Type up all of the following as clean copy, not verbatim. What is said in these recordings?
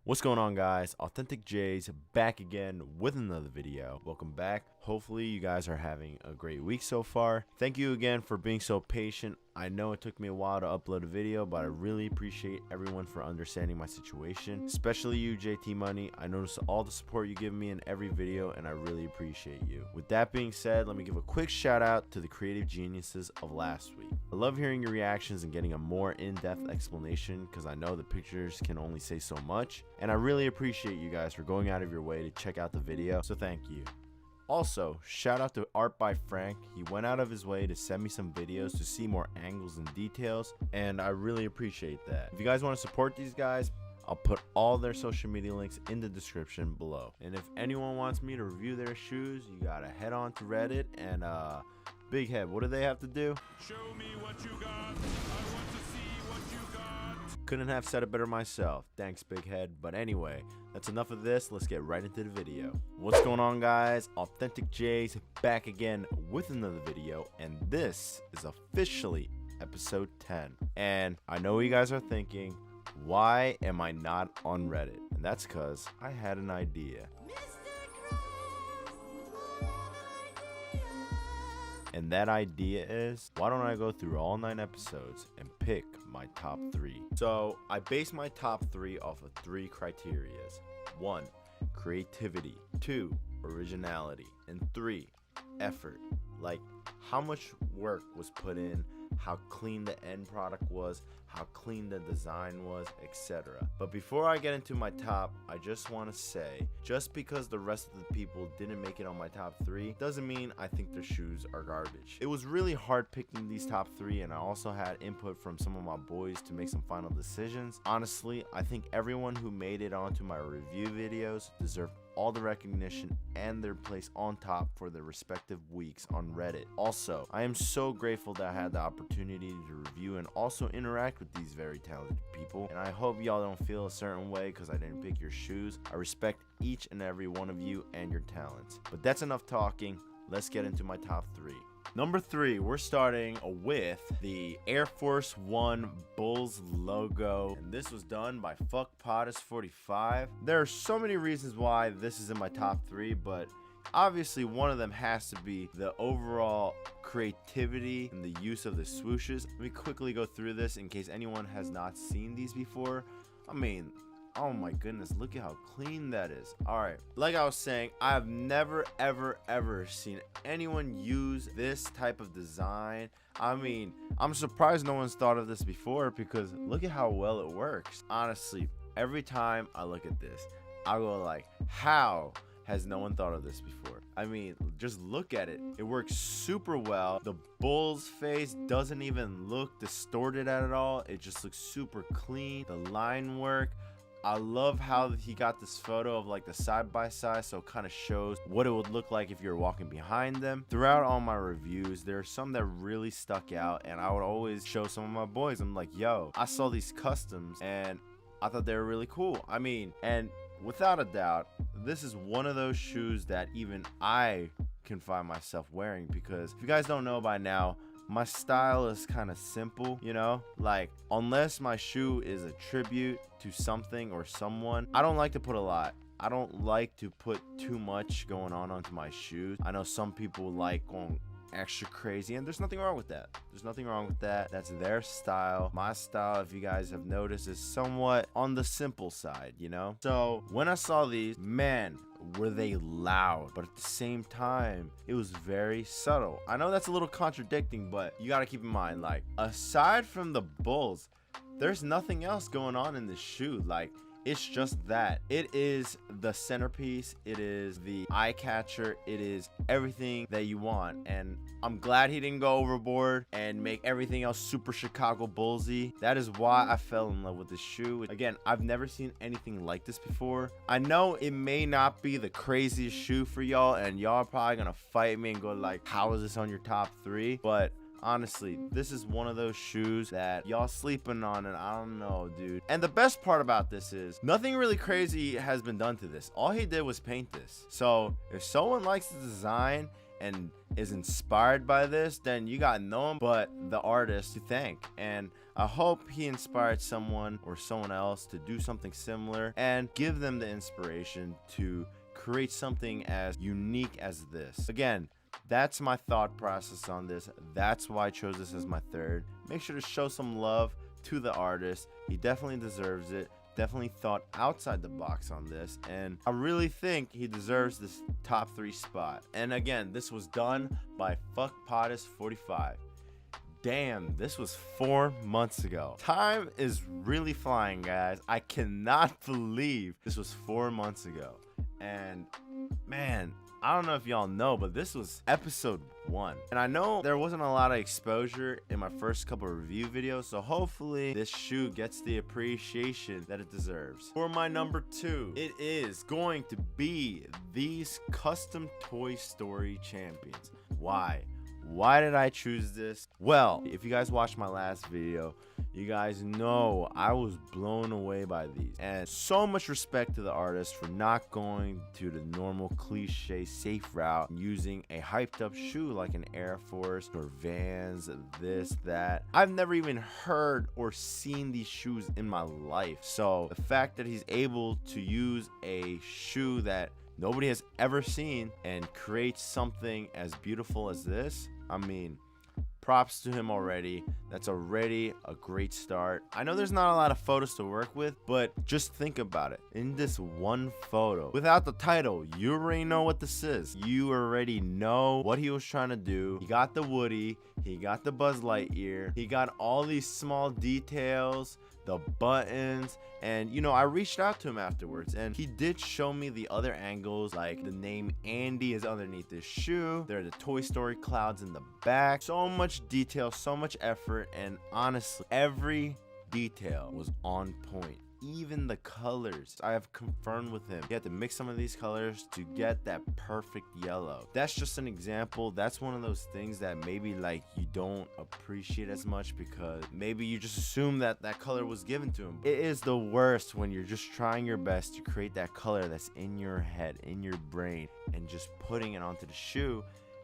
What's going on, guys? Authentic J's back again with another video. Welcome back. Hopefully you guys are having a great week so far. Thank you again for being so patient. I know it took me a while to upload a video, but I really appreciate everyone for understanding my situation, especially you, JT Money. I notice all the support you give me in every video, and I really appreciate you. With that being said, let me give a quick shout out to the creative geniuses of last week. I love hearing your reactions and getting a more in-depth explanation because I know the pictures can only say so much, and I really appreciate you guys for going out of your way to check out the video, so thank you. Also, shout out to Artbyfrankk. He went out of his way to send me some videos to see more angles and details, and I really appreciate that. If you guys want to support these guys, I'll put all their social media links in the description below. And if anyone wants me to review their shoes, you gotta head on to Reddit and Big Head, what do they have to do? Show me what you got. I want to see what you got. Couldn't have said it better myself. Thanks, Big Head. But anyway, that's enough of this. Let's get right into the video. What's going on, guys? Authentic J's back again with another video, and this is officially episode 10. And I know what you guys are thinking, why am I not on Reddit? And that's because I had an idea. And that idea is, why don't I go through all 9 episodes and pick my top 3? So I base my top 3 off of 3 criterias. 1, creativity. 2, originality. And 3, effort. Like how much work was put in, how clean the end product was, how clean the design was, etc. But before I get into my top, I just want to say, just because the rest of the people didn't make it on my top 3 doesn't mean I think their shoes are garbage. It was really hard picking these top 3, and I also had input from some of my boys to make some final decisions. Honestly, I think everyone who made it onto my review videos deserved all the recognition and their place on top for their respective weeks on Reddit. Also, I am so grateful that I had the opportunity to review and also interact with these very talented people, and I hope y'all don't feel a certain way because I didn't pick your shoes. I respect each and every one of you and your talents. But that's enough talking. Let's get into my top 3. Number 3, we're starting with the Air Force One Bulls logo, and this was done by FuckPotus45. There are so many reasons why this is in my top 3, but obviously one of them has to be the overall creativity and the use of the swooshes. Let me quickly go through this in case anyone has not seen these before. I mean, oh my goodness, look at how clean that is. All right, like I was saying, I have never ever seen anyone use this type of design. I mean, I'm surprised no one's thought of this before because look at how well it works. Honestly, every time I look at this, I go like, how has no one thought of this before? I mean, just look at it. It works super well. The bull's face doesn't even look distorted at all. It just looks super clean. The line work, I love how he got this photo of like the side-by-side, so it kind of shows what it would look like if you're walking behind them. Throughout all my reviews, there are some that really stuck out, and I would always show some of my boys. I'm like, yo, I saw these customs and I thought they were really cool. I mean, and without a doubt, this is one of those shoes that even I can find myself wearing, because if you guys don't know by now, my style is kind of simple, you know, like unless my shoe is a tribute to something or someone, I don't like to put a lot. I don't like to put too much going on onto my shoes. I know some people like going extra crazy, and there's nothing wrong with that. There's nothing wrong with that. That's their style. My style, if you guys have noticed, is somewhat on the simple side, you know? So when I saw these, man, were they loud, but at the same time it was very subtle. I know that's a little contradicting, but you got to keep in mind, like, aside from the bulls, there's nothing else going on in this shoe. Like, it's just that. It is the centerpiece. It is the eye catcher. It is everything that you want. And I'm glad he didn't go overboard and make everything else super Chicago Bullsy. That is why I fell in love with this shoe. Again, I've never seen anything like this before. I know it may not be the craziest shoe for y'all, and y'all are probably gonna fight me and go like, how is this on your top 3? But honestly, this is one of those shoes that y'all sleeping on, and I don't know, dude. And the best part about this is nothing really crazy has been done to this. All he did was paint this. So if someone likes the design and is inspired by this, then you got no one but the artist to thank. And I hope he inspired someone or someone else to do something similar and give them the inspiration to create something as unique as this. Again, that's my thought process on this. That's why I chose this as my third. Make sure to show some love to the artist. He definitely deserves it. Definitely thought outside the box on this, and I really think he deserves this top 3 spot. And again, this was done by FuckPotus45. Damn, this was 4 months ago. Time is really flying, guys. I cannot believe this was 4 months ago. And man, I don't know if y'all know, but this was episode 1. And I know there wasn't a lot of exposure in my first couple of review videos, so hopefully this shoe gets the appreciation that it deserves. For my number 2, it is going to be these custom Toy Story champions. Why? Why did I choose this? Well, if you guys watched my last video, you guys know I was blown away by these. And so much respect to the artist for not going to the normal cliche safe route, using a hyped up shoe like an Air Force or Vans, this, that. I've never even heard or seen these shoes in my life. So the fact that he's able to use a shoe that nobody has ever seen and create something as beautiful as this, I mean, props to him already. That's already a great start. I know there's not a lot of photos to work with, but just think about it. In this one photo, without the title, you already know what this is. You already know what he was trying to do. He got the Woody, he got the Buzz Lightyear, he got all these small details, the buttons, and you know, I reached out to him afterwards and he did show me the other angles, like the name Andy is underneath this shoe, there are the Toy Story clouds in the back. So much detail, so much effort, and honestly every detail was on point. Even the colors, I have confirmed with him, you have to mix some of these colors to get that perfect yellow. That's just an example. That's one of those things that maybe like you don't appreciate as much because maybe you just assume that that color was given to him. It is the worst when you're just trying your best to create that color that's in your head, in your brain, and just putting it onto the shoe,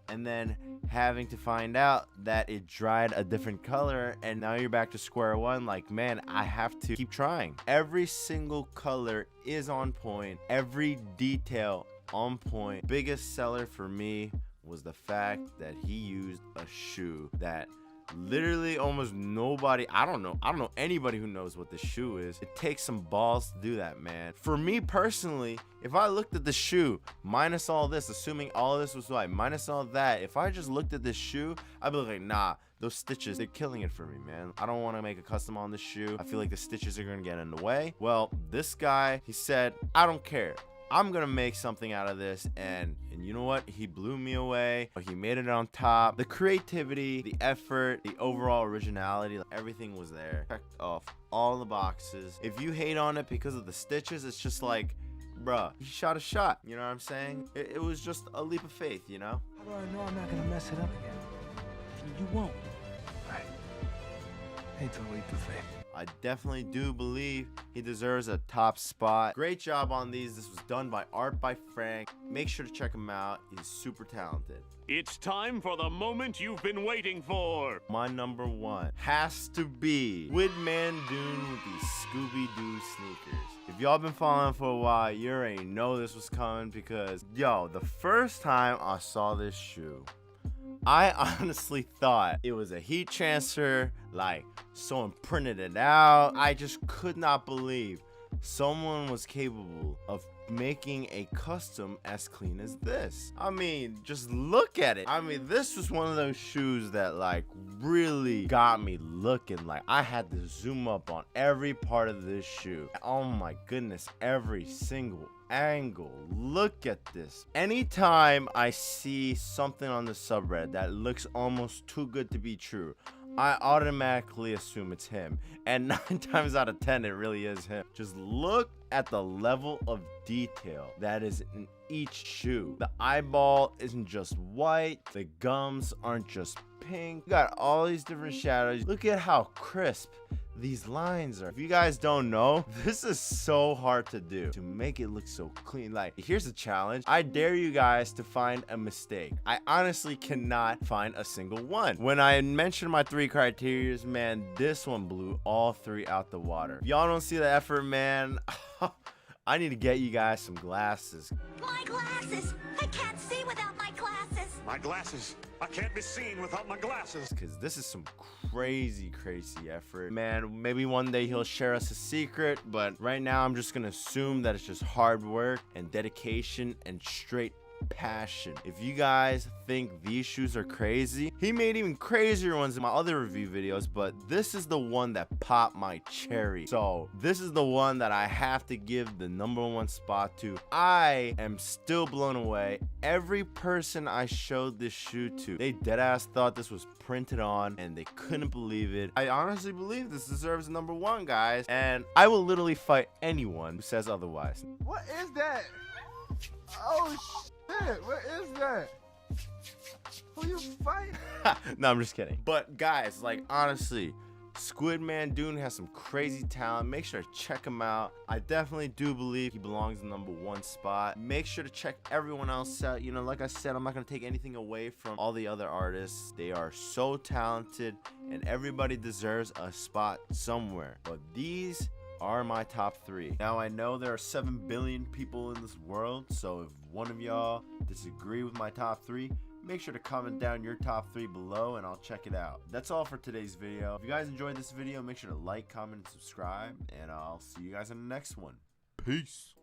and then having to find out that it dried a different color, and now you're back to square one. Like, man, I have to keep trying. Every single color is on point, every detail on point. Biggest seller for me was the fact that he used a shoe that literally almost nobody, I don't know anybody who knows what this shoe is. It takes some balls to do that, man. For me personally, if I looked at the shoe minus all this, assuming all this was white, minus all that, if I just looked at this shoe, I'd be like, nah, those stitches, they're killing it for me, man. I don't want to make a custom on this shoe. I feel like the stitches are gonna get in the way. Well, this guy, he said, I don't care, I'm gonna make something out of this, and you know what? He blew me away. He made it on top. The creativity, the effort, the overall originality, everything was there. Checked off all the boxes. If you hate on it because of the stitches, it's just like, bruh, he shot a shot. You know what I'm saying? It was just a leap of faith, you know? How do I know I'm not gonna mess it up again? You won't. Right. It's a leap of faith. I definitely do believe he deserves a top spot. Great job on these. This was done by Artbyfrankk. Make sure to check him out. He's super talented. It's time for the moment you've been waiting for. My number 1 has to be Widman Dune with these Scooby-Doo sneakers. If y'all been following for a while, you already know this was coming because, yo, the first time I saw this shoe, I honestly thought it was a heat transfer, like someone printed it out. I just could not believe someone was capable of making a custom as clean as this. I mean, just look at it. I mean, this was one of those shoes that like really got me looking. Like I had to zoom up on every part of this shoe. Oh my goodness, every single angle. Look at this. Anytime I see something on the subreddit that looks almost too good to be true, I automatically assume it's him, and 9 times out of 10 it really is him. Just look at the level of detail that is in each shoe. The eyeball isn't just white, the gums aren't just pink. You got all these different shadows. Look at how crisp these lines are. If you guys don't know, this is so hard to do to make it look so clean. Like, here's a challenge. I dare you guys to find a mistake. I honestly cannot find a single one. When I mentioned my 3 criterias, man, this one blew all 3 out the water. If y'all don't see the effort, man, I need to get you guys some glasses. My glasses! I can't see without my glasses! My glasses. I can't be seen without my glasses. Because this is some crazy effort. Man, maybe one day he'll share us a secret, but right now I'm just gonna assume that it's just hard work and dedication and straight passion. If you guys think these shoes are crazy, he made even crazier ones in my other review videos, but this is the one that popped my cherry. So this is the one that I have to give the #1 spot to. I am still blown away. Every person I showed this shoe to, they deadass thought this was printed on and they couldn't believe it. I honestly believe this deserves #1, guys, and I will literally fight anyone who says otherwise. What is that? Oh shit! What is that? Who you fighting? No, I'm just kidding. But guys, like, honestly, Squidman Dune has some crazy talent. Make sure to check him out. I definitely do believe he belongs in the #1 spot. Make sure to check everyone else out. You know, like I said, I'm not going to take anything away from all the other artists. They are so talented and everybody deserves a spot somewhere. But these are my top 3. Now, I know there are 7 billion people in this world, so if one of y'all disagree with my top 3, make sure to comment down your top 3 below and I'll check it out. That's all for today's video. If you guys enjoyed this video, make sure to like, comment, and subscribe, and I'll see you guys in the next one. Peace.